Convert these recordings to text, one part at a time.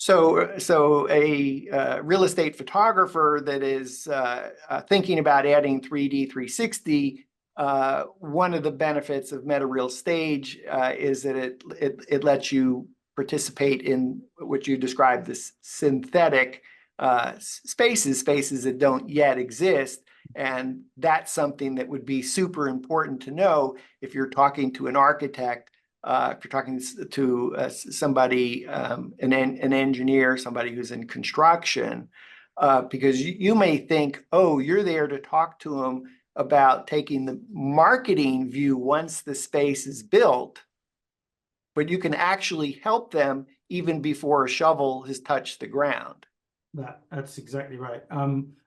So a real estate photographer that is thinking about adding 3D 360, one of the benefits of Metareal Stage is that it lets you participate in what you described as synthetic spaces that don't yet exist. And that's something that would be super important to know if you're talking to an architect. If you're talking to somebody, an engineer, somebody who's in construction, because you may think, oh, you're there to talk to them about taking the marketing view once the space is built, but you can actually help them even before a shovel has touched the ground. That's exactly right.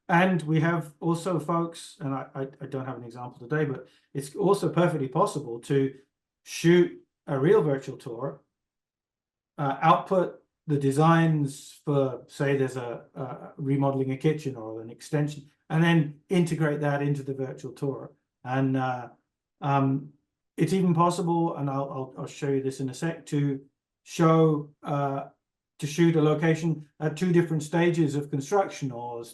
And we have also folks, and I don't have an example today, but it's also perfectly possible to shoot a real virtual tour, output the designs for, say, there's a remodeling a kitchen or an extension, and then integrate that into the virtual tour. And it's even possible, and I'll show you this in a sec, to show to shoot a location at 2 different stages of construction or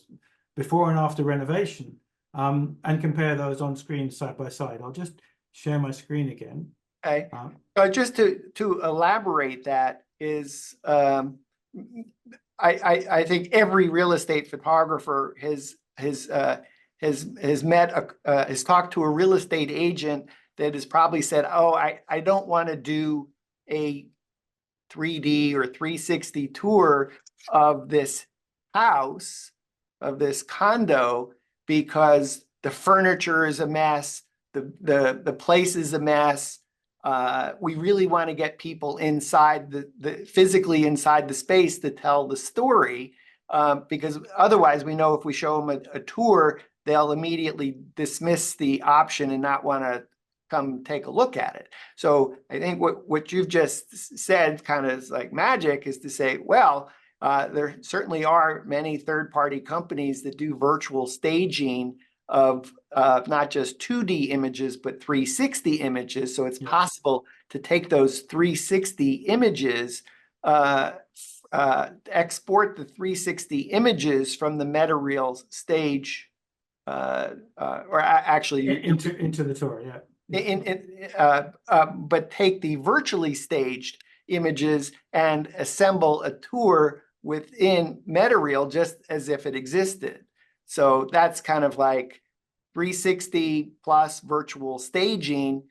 before and after renovation, and compare those on screen side by side. I'll just share my screen again. Okay. Just to elaborate, that is, I think every real estate photographer has talked to a real estate agent that has probably said, "Oh, I don't want to do a 3D or 360 tour of this house, of this condo, because the furniture is a mess, the place is a mess. We really want to get people inside physically inside the space to tell the story, because otherwise we know if we show them a tour, they'll immediately dismiss the option and not want to come take a look at it." So I think what you've just said kind of is like magic, is to say, well, there certainly are many third-party companies that do virtual staging of not just 2D images, but 360 images. So it's possible to take those 360 images, export the 360 images from the Metareal Stage, or actually into the tour, yeah. But take the virtually staged images and assemble a tour within Metareal just as if it existed. So that's kind of like 360 plus virtual staging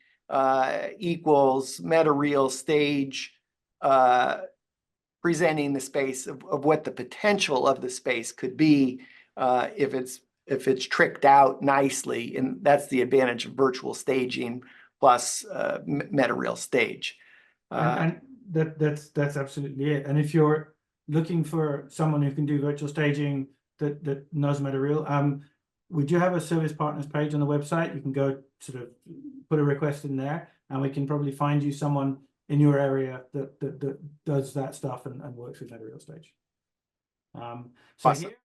equals Metareal Stage presenting the space of what the potential of the space could be if it's tricked out nicely. And that's the advantage of virtual staging plus Metareal Stage. And that's absolutely it. And if you're looking for someone who can do virtual staging that knows Metareal, we do have a service partners page on the website. You can go sort of put a request in there, and we can probably find you someone in your area that does that stuff and works with Metareal Stage. So awesome. here